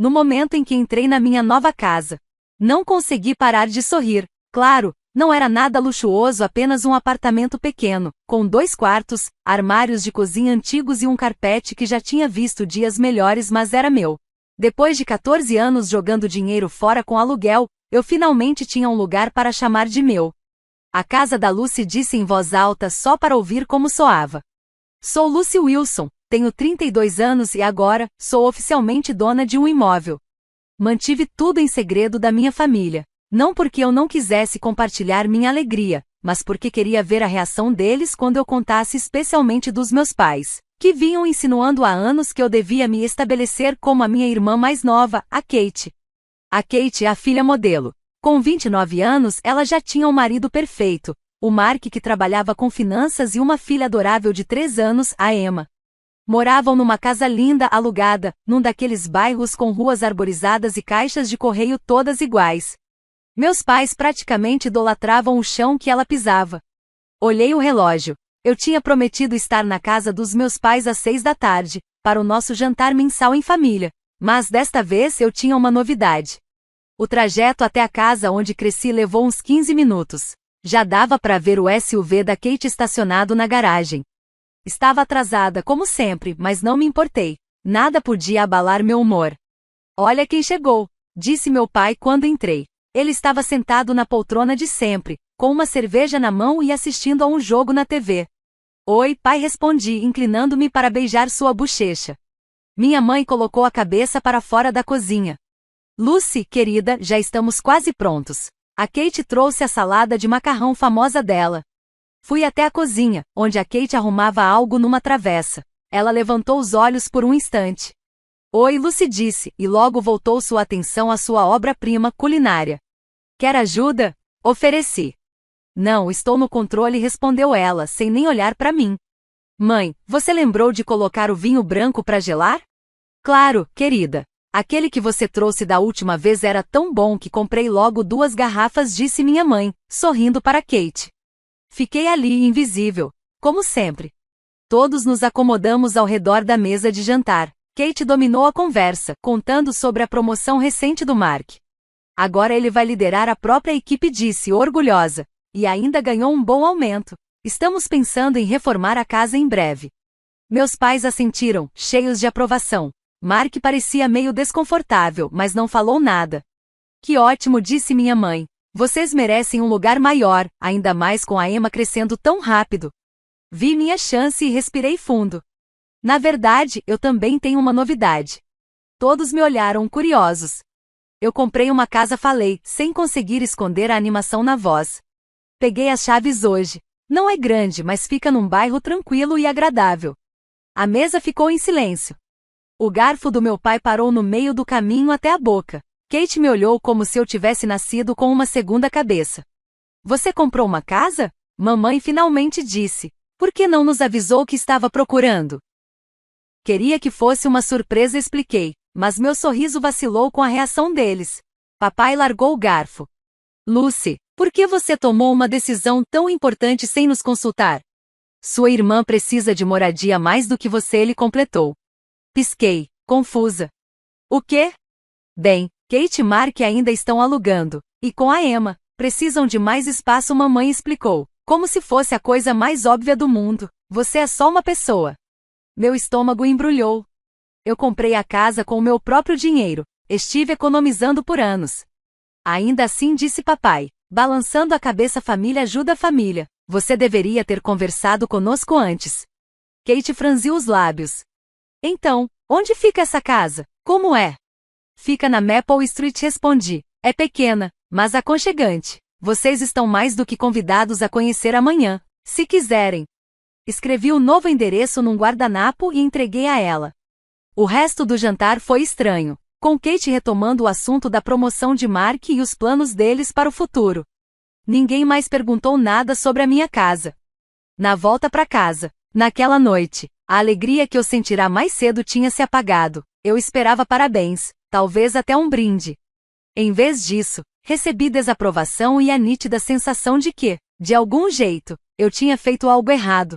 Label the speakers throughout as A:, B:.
A: no momento em que entrei na minha nova casa. Não consegui parar de sorrir. Claro, não era nada luxuoso, apenas um apartamento pequeno, com 2 quartos, armários de cozinha antigos e um carpete que já tinha visto dias melhores, mas era meu. Depois de 14 anos jogando dinheiro fora com aluguel, eu finalmente tinha um lugar para chamar de meu. A casa da Lucy, disse em voz alta só para ouvir como soava. Sou Lucy Wilson, tenho 32 anos e agora, sou oficialmente dona de um imóvel. Mantive tudo em segredo da minha família. Não porque eu não quisesse compartilhar minha alegria, mas porque queria ver a reação deles quando eu contasse, especialmente dos meus pais, que vinham insinuando há anos que eu devia me estabelecer como a minha irmã mais nova, a Kate. A Kate é a filha modelo. Com 29 anos, ela já tinha um marido perfeito, o Mark, que trabalhava com finanças, e uma filha adorável de 3 anos, a Emma. Moravam numa casa linda alugada, num daqueles bairros com ruas arborizadas e caixas de correio todas iguais. Meus pais praticamente idolatravam o chão que ela pisava. Olhei o relógio. Eu tinha prometido estar na casa dos meus pais às 6 da tarde, para o nosso jantar mensal em família, mas desta vez eu tinha uma novidade. O trajeto até a casa onde cresci levou uns 15 minutos. Já dava para ver o SUV da Kate estacionado na garagem. Estava atrasada, como sempre, mas não me importei. Nada podia abalar meu humor. Olha quem chegou, disse meu pai quando entrei. Ele estava sentado na poltrona de sempre, com uma cerveja na mão e assistindo a um jogo na TV. Oi, pai, respondi, inclinando-me para beijar sua bochecha. Minha mãe colocou a cabeça para fora da cozinha. Lucy, querida, já estamos quase prontos. A Kate trouxe a salada de macarrão famosa dela. Fui até a cozinha, onde a Kate arrumava algo numa travessa. Ela levantou os olhos por um instante. Oi, Lucy, disse, e logo voltou sua atenção à sua obra-prima culinária. Quer ajuda? Ofereci. Não, estou no controle, respondeu ela, sem nem olhar para mim. Mãe, você lembrou de colocar o vinho branco para gelar? Claro, querida. Aquele que você trouxe da última vez era tão bom que comprei logo 2 garrafas, disse minha mãe, sorrindo para Kate. Fiquei ali, invisível, como sempre. Todos nos acomodamos ao redor da mesa de jantar. Kate dominou a conversa, contando sobre a promoção recente do Mark. Agora ele vai liderar a própria equipe, disse, orgulhosa. E ainda ganhou um bom aumento. Estamos pensando em reformar a casa em breve. Meus pais assentiram, cheios de aprovação. Mark parecia meio desconfortável, mas não falou nada. Que ótimo, disse minha mãe. Vocês merecem um lugar maior, ainda mais com a Emma crescendo tão rápido. Vi minha chance e respirei fundo. Na verdade, eu também tenho uma novidade. Todos me olharam curiosos. Eu comprei uma casa, falei, sem conseguir esconder a animação na voz. Peguei as chaves hoje. Não é grande, mas fica num bairro tranquilo e agradável. A mesa ficou em silêncio. O garfo do meu pai parou no meio do caminho até a boca. Kate me olhou como se eu tivesse nascido com uma segunda cabeça. Você comprou uma casa? Mamãe finalmente disse. Por que não nos avisou que estava procurando? Queria que fosse uma surpresa, expliquei, mas meu sorriso vacilou com a reação deles. Papai largou o garfo. Lucy, por que você tomou uma decisão tão importante sem nos consultar? Sua irmã precisa de moradia mais do que você, ele completou. Pisquei, confusa. O quê? Bem, Kate e Mark ainda estão alugando, e com a Emma, precisam de mais espaço, mamãe explicou, como se fosse a coisa mais óbvia do mundo. Você é só uma pessoa. Meu estômago embrulhou. Eu comprei a casa com o meu próprio dinheiro, estive economizando por anos. Ainda assim, disse papai, balançando a cabeça, família ajuda a família. Você deveria ter conversado conosco antes. Kate franziu os lábios. Então, onde fica essa casa? Como é? Fica na Maple Street, respondi. É pequena, mas aconchegante. Vocês estão mais do que convidados a conhecer amanhã, se quiserem. Escrevi o novo endereço num guardanapo e entreguei a ela. O resto do jantar foi estranho, com Kate retomando o assunto da promoção de Mark e os planos deles para o futuro. Ninguém mais perguntou nada sobre a minha casa. Na volta para casa, naquela noite, a alegria que eu sentira mais cedo tinha se apagado. Eu esperava parabéns, talvez até um brinde. Em vez disso, recebi desaprovação e a nítida sensação de que, de algum jeito, eu tinha feito algo errado.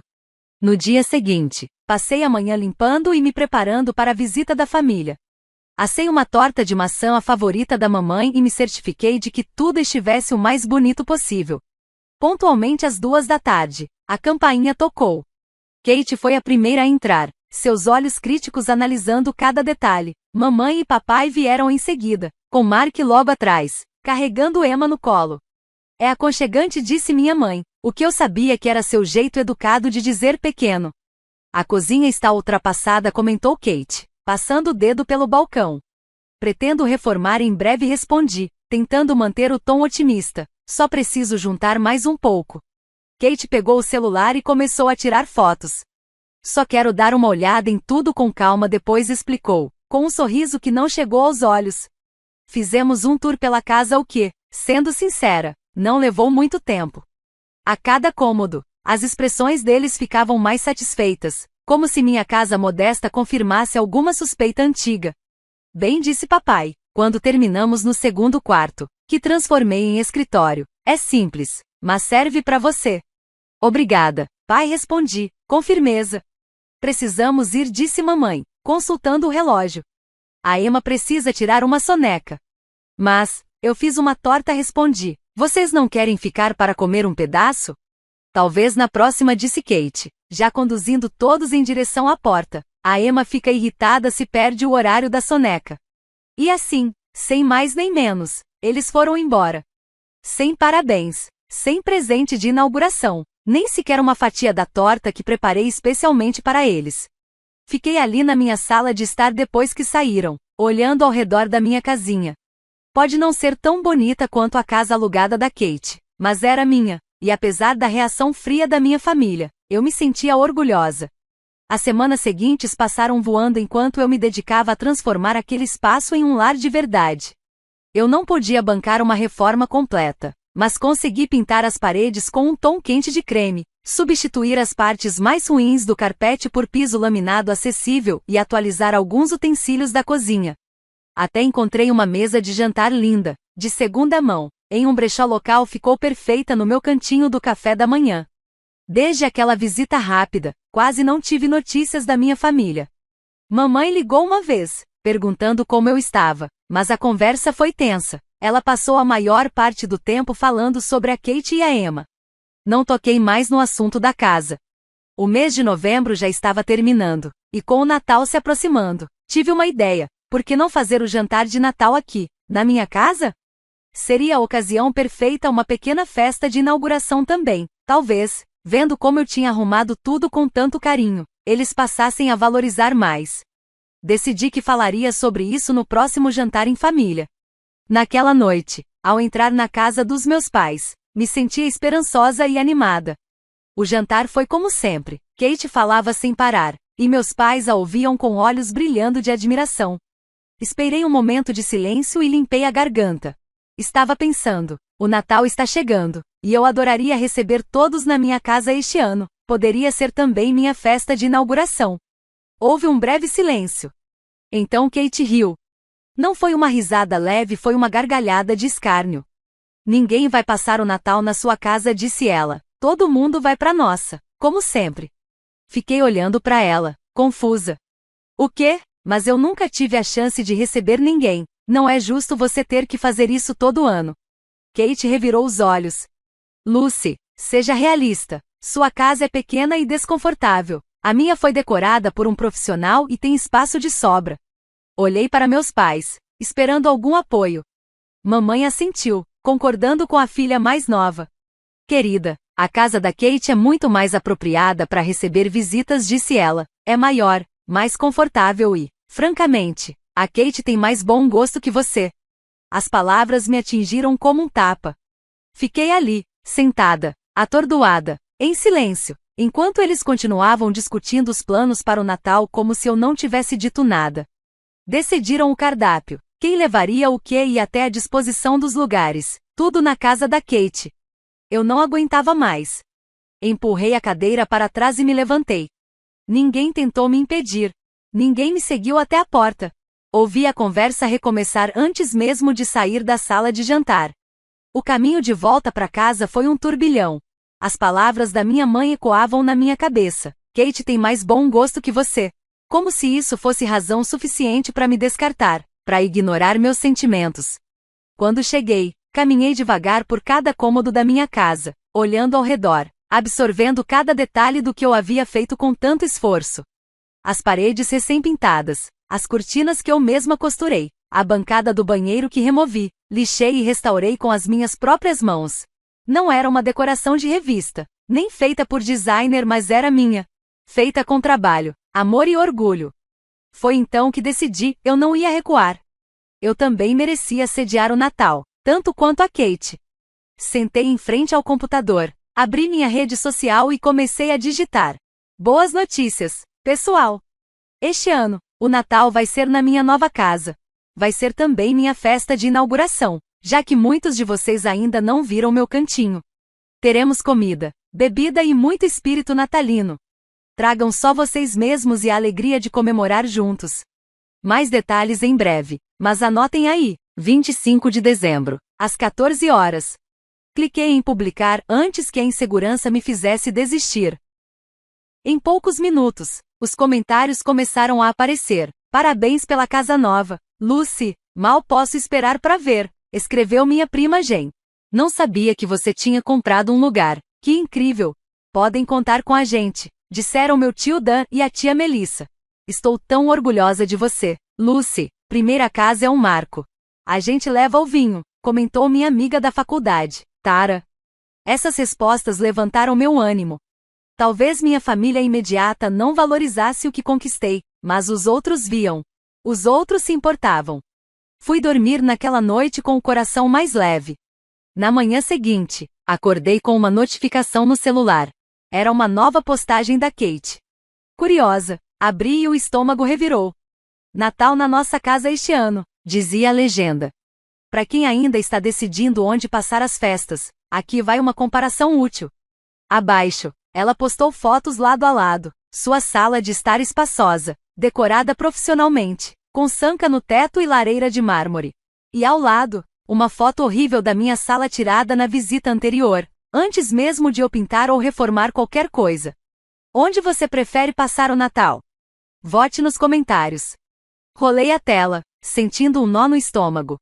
A: No dia seguinte, passei a manhã limpando e me preparando para a visita da família. Assei uma torta de maçã, a favorita da mamãe, e me certifiquei de que tudo estivesse o mais bonito possível. Pontualmente às 2 da tarde, a campainha tocou. Kate foi a primeira a entrar, seus olhos críticos analisando cada detalhe. Mamãe e papai vieram em seguida, com Mark logo atrás, carregando Emma no colo. É aconchegante, disse minha mãe, o que eu sabia que era seu jeito educado de dizer pequeno. A cozinha está ultrapassada, comentou Kate, passando o dedo pelo balcão. Pretendo reformar em breve, respondi, tentando manter o tom otimista. Só preciso juntar mais um pouco. Kate pegou o celular e começou a tirar fotos. Só quero dar uma olhada em tudo com calma, depois explicou, com um sorriso que não chegou aos olhos. Fizemos um tour pela casa, o que, sendo sincera, não levou muito tempo. A cada cômodo, as expressões deles ficavam mais satisfeitas, como se minha casa modesta confirmasse alguma suspeita antiga. Bem, disse papai, quando terminamos no segundo quarto, que transformei em escritório. É simples, mas serve para você. Obrigada, pai, respondi, com firmeza. Precisamos ir, disse mamãe, consultando o relógio. A Emma precisa tirar uma soneca. Mas, eu fiz uma torta, respondi. Vocês não querem ficar para comer um pedaço? Talvez na próxima, disse Kate, já conduzindo todos em direção à porta. A Emma fica irritada se perde o horário da soneca. E assim, sem mais nem menos, eles foram embora. Sem parabéns, sem presente de inauguração, nem sequer uma fatia da torta que preparei especialmente para eles. Fiquei ali na minha sala de estar depois que saíram, olhando ao redor da minha casinha. Pode não ser tão bonita quanto a casa alugada da Kate, mas era minha, e apesar da reação fria da minha família, eu me sentia orgulhosa. As semanas seguintes passaram voando enquanto eu me dedicava a transformar aquele espaço em um lar de verdade. Eu não podia bancar uma reforma completa, mas consegui pintar as paredes com um tom quente de creme, substituir as partes mais ruins do carpete por piso laminado acessível e atualizar alguns utensílios da cozinha. Até encontrei uma mesa de jantar linda, de segunda mão, em um brechó local, ficou perfeita no meu cantinho do café da manhã. Desde aquela visita rápida, quase não tive notícias da minha família. Mamãe ligou uma vez, perguntando como eu estava, mas a conversa foi tensa. Ela passou a maior parte do tempo falando sobre a Kate e a Emma. Não toquei mais no assunto da casa. O mês de novembro já estava terminando, e com o Natal se aproximando, tive uma ideia. Por que não fazer o jantar de Natal aqui, na minha casa? Seria a ocasião perfeita, uma pequena festa de inauguração também. Talvez, vendo como eu tinha arrumado tudo com tanto carinho, eles passassem a valorizar mais. Decidi que falaria sobre isso no próximo jantar em família. Naquela noite, ao entrar na casa dos meus pais, me sentia esperançosa e animada. O jantar foi como sempre. Kate falava sem parar, e meus pais a ouviam com olhos brilhando de admiração. Esperei um momento de silêncio e limpei a garganta. Estava pensando, o Natal está chegando, e eu adoraria receber todos na minha casa este ano. Poderia ser também minha festa de inauguração. Houve um breve silêncio. Então Kate riu. Não foi uma risada leve, foi uma gargalhada de escárnio. Ninguém vai passar o Natal na sua casa, disse ela. Todo mundo vai para nossa, como sempre. Fiquei olhando para ela, confusa. O quê? Mas eu nunca tive a chance de receber ninguém. Não é justo você ter que fazer isso todo ano. Kate revirou os olhos. Lucy, seja realista. Sua casa é pequena e desconfortável. A minha foi decorada por um profissional e tem espaço de sobra. Olhei para meus pais, esperando algum apoio. Mamãe assentiu, concordando com a filha mais nova. Querida, a casa da Kate é muito mais apropriada para receber visitas, disse ela. É maior, mais confortável e, francamente, a Kate tem mais bom gosto que você. As palavras me atingiram como um tapa. Fiquei ali, sentada, atordoada, em silêncio, enquanto eles continuavam discutindo os planos para o Natal como se eu não tivesse dito nada. Decidiram o cardápio, quem levaria o quê e até a disposição dos lugares, tudo na casa da Kate. Eu não aguentava mais. Empurrei a cadeira para trás e me levantei. Ninguém tentou me impedir. Ninguém me seguiu até a porta. Ouvi a conversa recomeçar antes mesmo de sair da sala de jantar. O caminho de volta para casa foi um turbilhão. As palavras da minha mãe ecoavam na minha cabeça. Kate tem mais bom gosto que você. Como se isso fosse razão suficiente para me descartar, para ignorar meus sentimentos. Quando cheguei, caminhei devagar por cada cômodo da minha casa, olhando ao redor, absorvendo cada detalhe do que eu havia feito com tanto esforço. As paredes recém-pintadas, as cortinas que eu mesma costurei, a bancada do banheiro que removi, lixei e restaurei com as minhas próprias mãos. Não era uma decoração de revista, nem feita por designer, mas era minha. Feita com trabalho, amor e orgulho. Foi então que decidi, eu não ia recuar. Eu também merecia sediar o Natal, tanto quanto a Kate. Sentei em frente ao computador, abri minha rede social e comecei a digitar. Boas notícias, pessoal! Este ano, o Natal vai ser na minha nova casa. Vai ser também minha festa de inauguração, já que muitos de vocês ainda não viram meu cantinho. Teremos comida, bebida e muito espírito natalino. Tragam só vocês mesmos e a alegria de comemorar juntos. Mais detalhes em breve, mas anotem aí, 25 de dezembro, às 14 horas. Cliquei em publicar antes que a insegurança me fizesse desistir. Em poucos minutos, os comentários começaram a aparecer. Parabéns pela casa nova, Lucy, mal posso esperar para ver, escreveu minha prima Jen. Não sabia que você tinha comprado um lugar, que incrível. Podem contar com a gente, disseram meu tio Dan e a tia Melissa. Estou tão orgulhosa de você, Lucy, primeira casa é um marco. A gente leva o vinho, comentou minha amiga da faculdade, Tara. Essas respostas levantaram meu ânimo. Talvez minha família imediata não valorizasse o que conquistei, mas os outros viam. Os outros se importavam. Fui dormir naquela noite com o coração mais leve. Na manhã seguinte, acordei com uma notificação no celular. Era uma nova postagem da Kate. Curiosa, abri e o estômago revirou. Natal na nossa casa este ano, dizia a legenda. Para quem ainda está decidindo onde passar as festas, aqui vai uma comparação útil. Abaixo, ela postou fotos lado a lado, sua sala de estar espaçosa, decorada profissionalmente, com sanca no teto e lareira de mármore. E ao lado, uma foto horrível da minha sala tirada na visita anterior, antes mesmo de eu pintar ou reformar qualquer coisa. Onde você prefere passar o Natal? Vote nos comentários. Rolei a tela, sentindo um nó no estômago.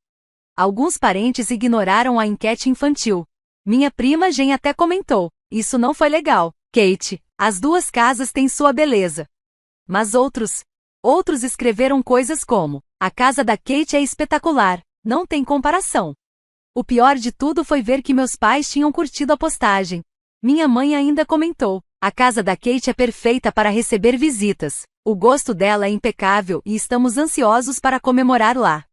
A: Alguns parentes ignoraram a enquete infantil. Minha prima Jen até comentou, isso não foi legal, Kate, as duas casas têm sua beleza. Mas outros escreveram coisas como, a casa da Kate é espetacular, não tem comparação. O pior de tudo foi ver que meus pais tinham curtido a postagem. Minha mãe ainda comentou, a casa da Kate é perfeita para receber visitas, o gosto dela é impecável e estamos ansiosos para comemorar lá.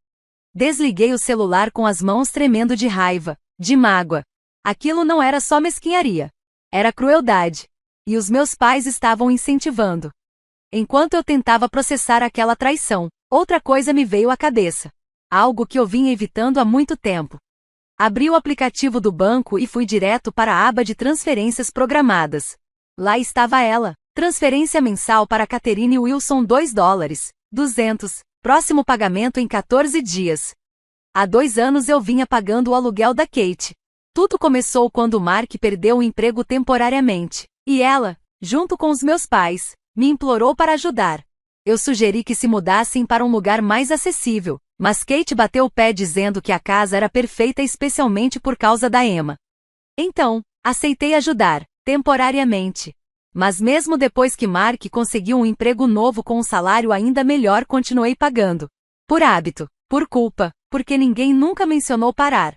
A: Desliguei o celular com as mãos tremendo de raiva, de mágoa. Aquilo não era só mesquinharia. Era crueldade. E os meus pais estavam incentivando. Enquanto eu tentava processar aquela traição, outra coisa me veio à cabeça. Algo que eu vinha evitando há muito tempo. Abri o aplicativo do banco e fui direto para a aba de transferências programadas. Lá estava ela, transferência mensal para Catherine Wilson $2, 200, próximo pagamento em 14 dias. Há 2 anos eu vinha pagando o aluguel da Kate. Tudo começou quando Mark perdeu o emprego temporariamente, e ela, junto com os meus pais, me implorou para ajudar. Eu sugeri que se mudassem para um lugar mais acessível, mas Kate bateu o pé dizendo que a casa era perfeita especialmente por causa da Emma. Então, aceitei ajudar, temporariamente. Mas mesmo depois que Mark conseguiu um emprego novo com um salário ainda melhor, continuei pagando. Por hábito, por culpa, porque ninguém nunca mencionou parar.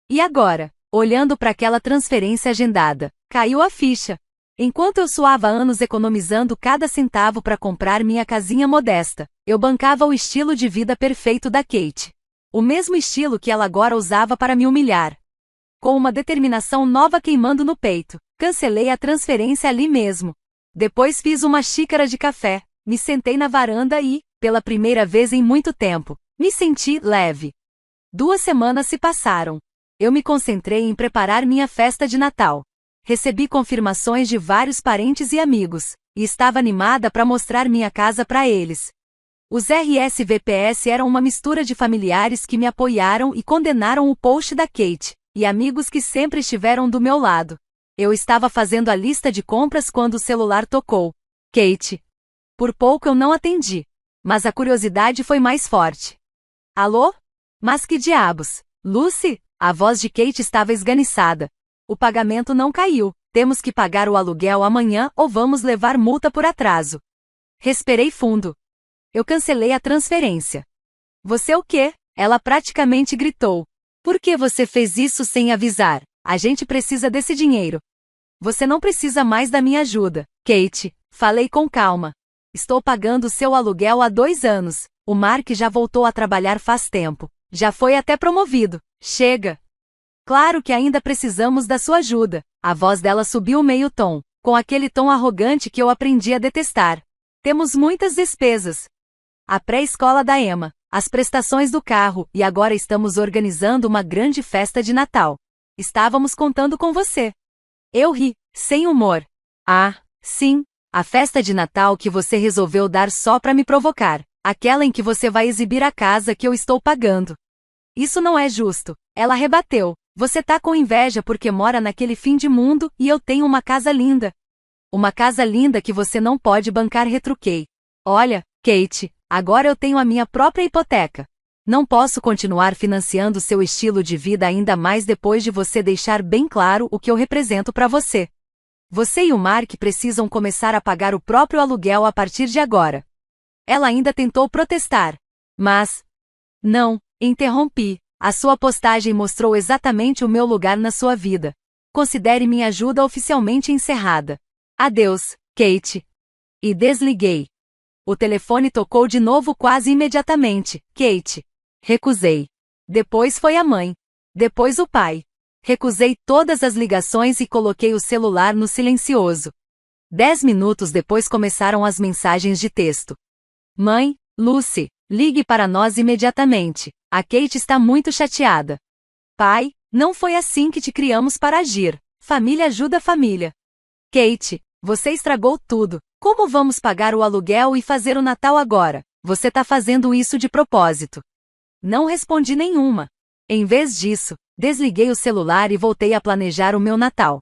A: E agora, olhando para aquela transferência agendada, caiu a ficha. Enquanto eu suava anos economizando cada centavo para comprar minha casinha modesta, eu bancava o estilo de vida perfeito da Kate. O mesmo estilo que ela agora usava para me humilhar. Com uma determinação nova queimando no peito, cancelei a transferência ali mesmo. Depois fiz uma xícara de café, me sentei na varanda e, pela primeira vez em muito tempo, me senti leve. 2 semanas se passaram. Eu me concentrei em preparar minha festa de Natal. Recebi confirmações de vários parentes e amigos, e estava animada para mostrar minha casa para eles. Os RSVPs eram uma mistura de familiares que me apoiaram e condenaram o post da Kate, e amigos que sempre estiveram do meu lado. Eu estava fazendo a lista de compras quando o celular tocou. Kate. Por pouco eu não atendi. Mas a curiosidade foi mais forte. Alô? Mas que diabos? Lucy? A voz de Kate estava esganiçada. O pagamento não caiu. Temos que pagar o aluguel amanhã ou vamos levar multa por atraso. Respirei fundo. Eu cancelei a transferência. Você o quê? Ela praticamente gritou. Por que você fez isso sem avisar? A gente precisa desse dinheiro. Você não precisa mais da minha ajuda, Kate. Falei com calma. Estou pagando seu aluguel há 2 anos. O Mark já voltou a trabalhar faz tempo. Já foi até promovido. Chega. Claro que ainda precisamos da sua ajuda. A voz dela subiu meio tom, com aquele tom arrogante que eu aprendi a detestar. Temos muitas despesas. A pré-escola da Emma, as prestações do carro e agora estamos organizando uma grande festa de Natal. Estávamos contando com você. Eu ri, sem humor. Ah, sim, a festa de Natal que você resolveu dar só para me provocar. Aquela em que você vai exibir a casa que eu estou pagando. Isso não é justo. Ela rebateu. Você tá com inveja porque mora naquele fim de mundo e eu tenho uma casa linda. Uma casa linda que você não pode bancar, retruquei. Olha, Kate, agora eu tenho a minha própria hipoteca. Não posso continuar financiando seu estilo de vida ainda mais depois de você deixar bem claro o que eu represento para você. Você e o Mark precisam começar a pagar o próprio aluguel a partir de agora. Ela ainda tentou protestar. Mas... Não, interrompi. A sua postagem mostrou exatamente o meu lugar na sua vida. Considere minha ajuda oficialmente encerrada. Adeus, Kate. E desliguei. O telefone tocou de novo quase imediatamente. Kate. Recusei. Depois foi a mãe. Depois o pai. Recusei todas as ligações e coloquei o celular no silencioso. 10 minutos depois começaram as mensagens de texto. Mãe, Lucy, ligue para nós imediatamente. A Kate está muito chateada. Pai, não foi assim que te criamos para agir. Família ajuda família. Kate, você estragou tudo. Como vamos pagar o aluguel e fazer o Natal agora? Você tá fazendo isso de propósito. Não respondi nenhuma. Em vez disso, desliguei o celular e voltei a planejar o meu Natal.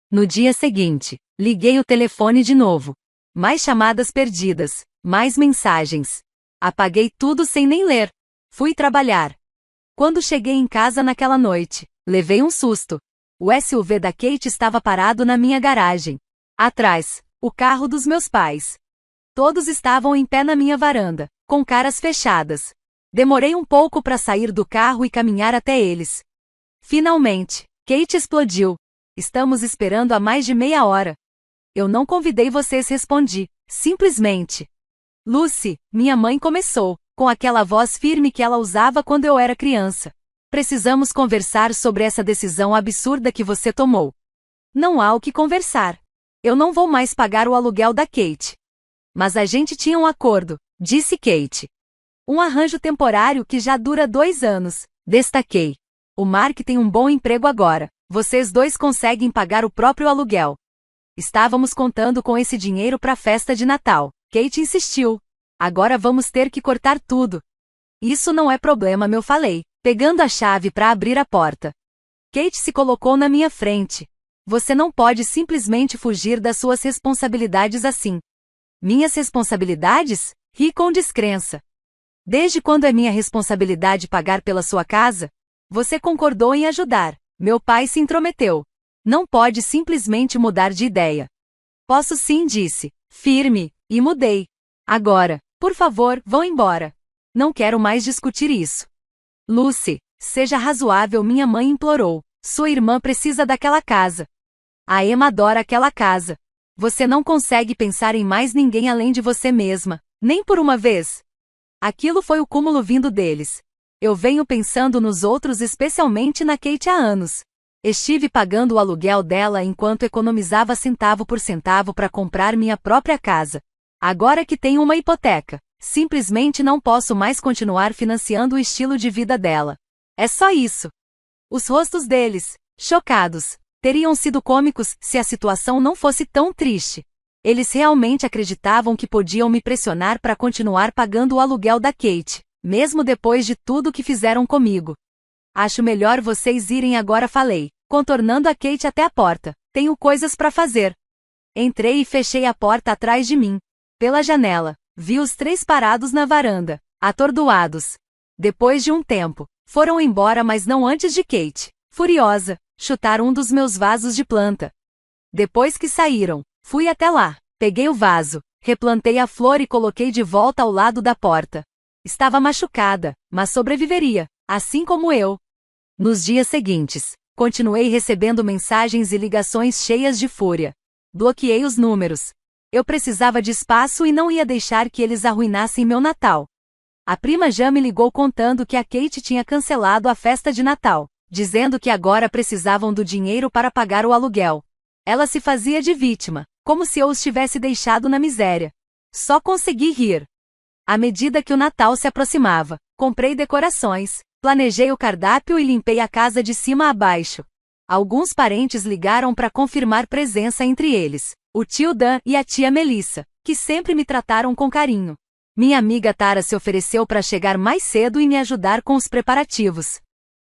A: No dia seguinte, liguei o telefone de novo. Mais chamadas perdidas, mais mensagens. Apaguei tudo sem nem ler. Fui trabalhar. Quando cheguei em casa naquela noite, levei um susto. O SUV da Kate estava parado na minha garagem. Atrás, o carro dos meus pais. Todos estavam em pé na minha varanda, com caras fechadas. Demorei um pouco para sair do carro e caminhar até eles. Finalmente, Kate explodiu. Estamos esperando há mais de meia hora. Eu não convidei vocês, respondi. Simplesmente. Lucy, minha mãe começou, com aquela voz firme que ela usava quando eu era criança. Precisamos conversar sobre essa decisão absurda que você tomou. Não há o que conversar. Eu não vou mais pagar o aluguel da Kate. Mas a gente tinha um acordo, disse Kate. Um arranjo temporário que já dura 2 anos, destaquei. O Mark tem um bom emprego agora. Vocês dois conseguem pagar o próprio aluguel. Estávamos contando com esse dinheiro para a festa de Natal. Kate insistiu. Agora vamos ter que cortar tudo. Isso não é problema, eu falei, pegando a chave para abrir a porta. Kate se colocou na minha frente. Você não pode simplesmente fugir das suas responsabilidades assim. Minhas responsabilidades? Ri com descrença. Desde quando é minha responsabilidade pagar pela sua casa? Você concordou em ajudar. Meu pai se intrometeu. Não pode simplesmente mudar de ideia. Posso sim, disse, firme, e mudei. Agora, por favor, vão embora. Não quero mais discutir isso. Lucy, seja razoável, minha mãe implorou. Sua irmã precisa daquela casa. A Emma adora aquela casa. Você não consegue pensar em mais ninguém além de você mesma, nem por uma vez. Aquilo foi o cúmulo vindo deles. Eu venho pensando nos outros, especialmente na Kate há anos. Estive pagando o aluguel dela enquanto economizava centavo por centavo para comprar minha própria casa. Agora que tenho uma hipoteca, simplesmente não posso mais continuar financiando o estilo de vida dela. É só isso. Os rostos deles, chocados, teriam sido cômicos se a situação não fosse tão triste. Eles realmente acreditavam que podiam me pressionar para continuar pagando o aluguel da Kate, mesmo depois de tudo que fizeram comigo. Acho melhor vocês irem agora, falei, contornando a Kate até a porta. Tenho coisas para fazer. Entrei e fechei a porta atrás de mim. Pela janela, vi os três parados na varanda, atordoados. Depois de um tempo, foram embora, mas não antes de Kate, furiosa, chutar um dos meus vasos de planta. Depois que saíram, fui até lá, peguei o vaso, replantei a flor e coloquei de volta ao lado da porta. Estava machucada, mas sobreviveria, assim como eu. Nos dias seguintes, continuei recebendo mensagens e ligações cheias de fúria. Bloqueei os números. Eu precisava de espaço e não ia deixar que eles arruinassem meu Natal. A prima já me ligou contando que a Kate tinha cancelado a festa de Natal, dizendo que agora precisavam do dinheiro para pagar o aluguel. Ela se fazia de vítima, como se eu os tivesse deixado na miséria. Só consegui rir. À medida que o Natal se aproximava, comprei decorações, planejei o cardápio e limpei a casa de cima a baixo. Alguns parentes ligaram para confirmar presença, entre eles o tio Dan e a tia Melissa, que sempre me trataram com carinho. Minha amiga Tara se ofereceu para chegar mais cedo e me ajudar com os preparativos.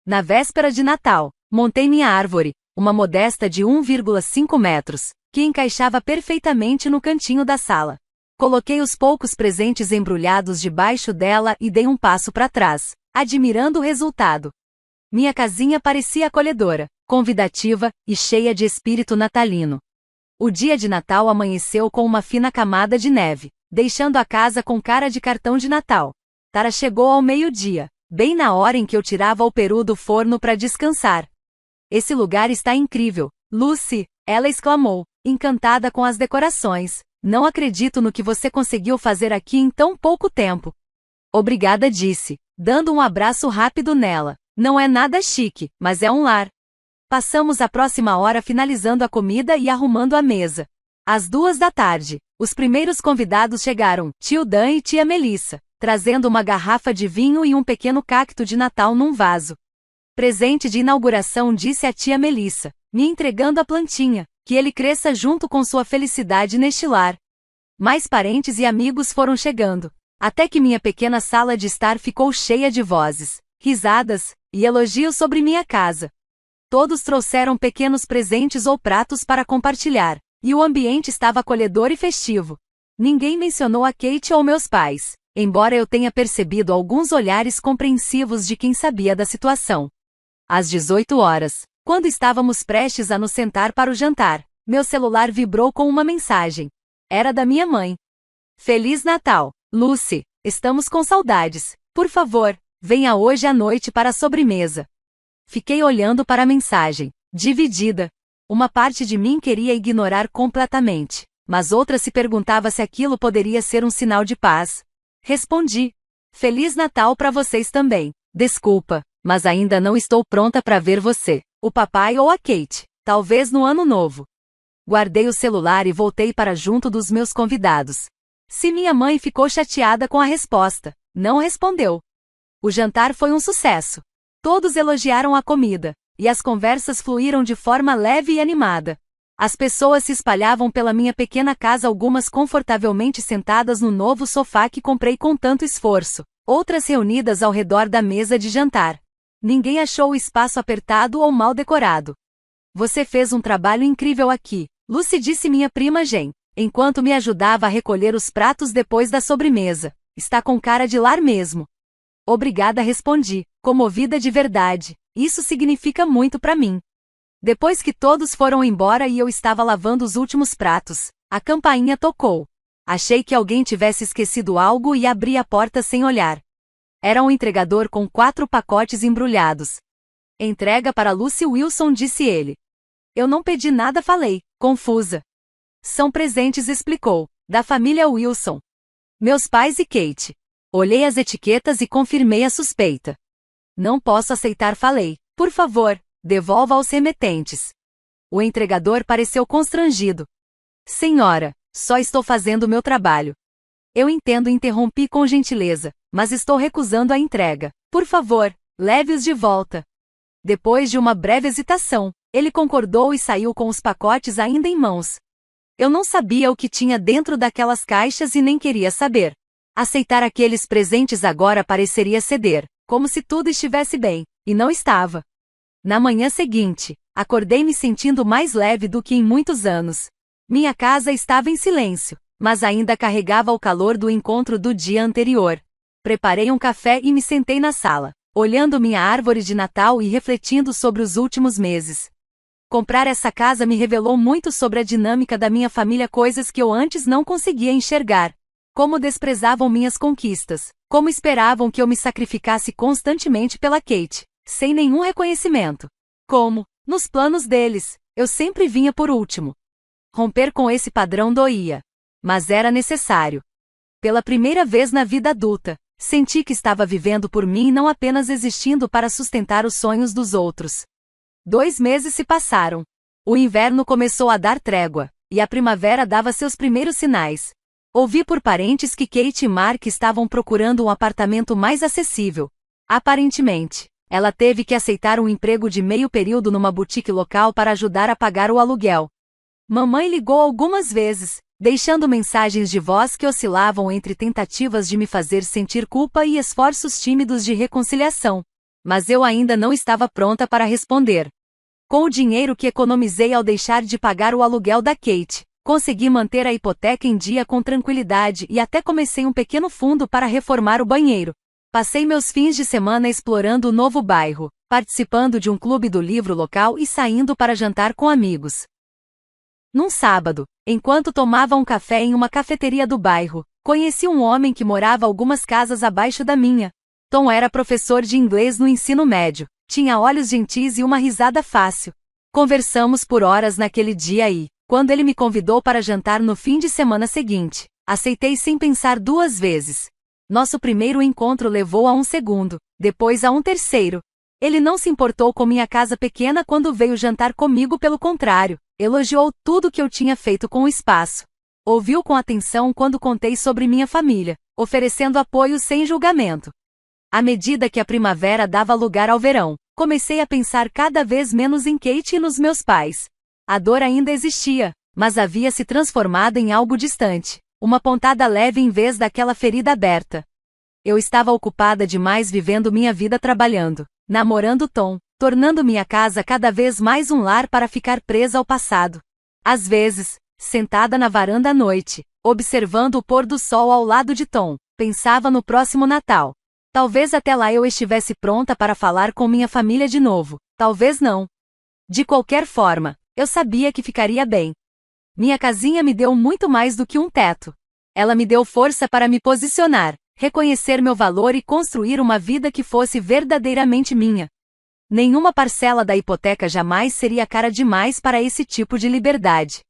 A: Na véspera de Natal, montei minha árvore, uma modesta de 1,5 metros, que encaixava perfeitamente no cantinho da sala. Coloquei os poucos presentes embrulhados debaixo dela e dei um passo para trás, admirando o resultado. Minha casinha parecia acolhedora, convidativa e cheia de espírito natalino. O dia de Natal amanheceu com uma fina camada de neve, deixando a casa com cara de cartão de Natal. Tara chegou ao meio-dia, bem na hora em que eu tirava o peru do forno para descansar. Esse lugar está incrível, Lucy, ela exclamou, encantada com as decorações. Não acredito no que você conseguiu fazer aqui em tão pouco tempo. Obrigada, disse, dando um abraço rápido nela. Não é nada chique, mas é um lar. Passamos a próxima hora finalizando a comida e arrumando a mesa. Às 2 da tarde, os primeiros convidados chegaram, tio Dan e tia Melissa, trazendo uma garrafa de vinho e um pequeno cacto de Natal num vaso. Presente de inauguração, disse a tia Melissa, me entregando a plantinha, que ele cresça junto com sua felicidade neste lar. Mais parentes e amigos foram chegando, até que minha pequena sala de estar ficou cheia de vozes, risadas e elogios sobre minha casa. Todos trouxeram pequenos presentes ou pratos para compartilhar, e o ambiente estava acolhedor e festivo. Ninguém mencionou a Kate ou meus pais, embora eu tenha percebido alguns olhares compreensivos de quem sabia da situação. Às 18 horas, quando estávamos prestes a nos sentar para o jantar, meu celular vibrou com uma mensagem. Era da minha mãe. Feliz Natal, Lucy, estamos com saudades. Por favor, venha hoje à noite para a sobremesa. Fiquei olhando para a mensagem, dividida. Uma parte de mim queria ignorar completamente, mas outra se perguntava se aquilo poderia ser um sinal de paz. Respondi. Feliz Natal para vocês também. Desculpa, mas ainda não estou pronta para ver você, o papai ou a Kate, talvez no ano novo. Guardei o celular e voltei para junto dos meus convidados. Se minha mãe ficou chateada com a resposta, não respondeu. O jantar foi um sucesso. Todos elogiaram a comida, e as conversas fluíram de forma leve e animada. As pessoas se espalhavam pela minha pequena casa, algumas confortavelmente sentadas no novo sofá que comprei com tanto esforço, outras reunidas ao redor da mesa de jantar. Ninguém achou o espaço apertado ou mal decorado. Você fez um trabalho incrível aqui, Lucy, disse minha prima Jen, enquanto me ajudava a recolher os pratos depois da sobremesa. Está com cara de lar mesmo. Obrigada, respondi, comovida de verdade. Isso significa muito para mim. Depois que todos foram embora e eu estava lavando os últimos pratos, a campainha tocou. Achei que alguém tivesse esquecido algo e abri a porta sem olhar. Era um entregador com 4 pacotes embrulhados. Entrega para Lucy Wilson, disse ele. Eu não pedi nada, falei, confusa. São presentes, explicou, da família Wilson. Meus pais e Kate. Olhei as etiquetas e confirmei a suspeita. Não posso aceitar, falei. Por favor, devolva aos remetentes. O entregador pareceu constrangido. Senhora, só estou fazendo o meu trabalho. Eu entendo, interrompi com gentileza, mas estou recusando a entrega. Por favor, leve-os de volta. Depois de uma breve hesitação, ele concordou e saiu com os pacotes ainda em mãos. Eu não sabia o que tinha dentro daquelas caixas e nem queria saber. Aceitar aqueles presentes agora pareceria ceder, como se tudo estivesse bem, e não estava. Na manhã seguinte, acordei me sentindo mais leve do que em muitos anos. Minha casa estava em silêncio. mas ainda carregava o calor do encontro do dia anterior. Preparei um café e me sentei na sala, olhando minha árvore de Natal e refletindo sobre os últimos meses. Comprar essa casa me revelou muito sobre a dinâmica da minha família, coisas que eu antes não conseguia enxergar. Como desprezavam minhas conquistas, como esperavam que eu me sacrificasse constantemente pela Kate, sem nenhum reconhecimento. Como, nos planos deles, eu sempre vinha por último. Romper com esse padrão doía. Mas era necessário. Pela primeira vez na vida adulta, senti que estava vivendo por mim e não apenas existindo para sustentar os sonhos dos outros. 2 meses se passaram. O inverno começou a dar trégua, e a primavera dava seus primeiros sinais. Ouvi por parentes que Kate e Mark estavam procurando um apartamento mais acessível. Aparentemente, ela teve que aceitar um emprego de meio período numa boutique local para ajudar a pagar o aluguel. Mamãe ligou algumas vezes, deixando mensagens de voz que oscilavam entre tentativas de me fazer sentir culpa e esforços tímidos de reconciliação. Mas eu ainda não estava pronta para responder. Com o dinheiro que economizei ao deixar de pagar o aluguel da Kate, consegui manter a hipoteca em dia com tranquilidade e até comecei um pequeno fundo para reformar o banheiro. Passei meus fins de semana explorando o novo bairro, participando de um clube do livro local e saindo para jantar com amigos. Num sábado, enquanto tomava um café em uma cafeteria do bairro, conheci um homem que morava algumas casas abaixo da minha. Tom era professor de inglês no ensino médio, tinha olhos gentis e uma risada fácil. Conversamos por horas naquele dia e, quando ele me convidou para jantar no fim de semana seguinte, aceitei sem pensar 2 vezes. Nosso primeiro encontro levou a um segundo, depois a um terceiro. Ele não se importou com minha casa pequena quando veio jantar comigo, pelo contrário, elogiou tudo que eu tinha feito com o espaço. Ouviu com atenção quando contei sobre minha família, oferecendo apoio sem julgamento. À medida que a primavera dava lugar ao verão, comecei a pensar cada vez menos em Kate e nos meus pais. A dor ainda existia, mas havia se transformado em algo distante, uma pontada leve em vez daquela ferida aberta. Eu estava ocupada demais vivendo minha vida, trabalhando, namorando Tom, tornando minha casa cada vez mais um lar para ficar presa ao passado. Às vezes, sentada na varanda à noite, observando o pôr do sol ao lado de Tom, pensava no próximo Natal. Talvez até lá eu estivesse pronta para falar com minha família de novo, talvez não. De qualquer forma, eu sabia que ficaria bem. Minha casinha me deu muito mais do que um teto. Ela me deu força para me posicionar, reconhecer meu valor e construir uma vida que fosse verdadeiramente minha. Nenhuma parcela da hipoteca jamais seria cara demais para esse tipo de liberdade.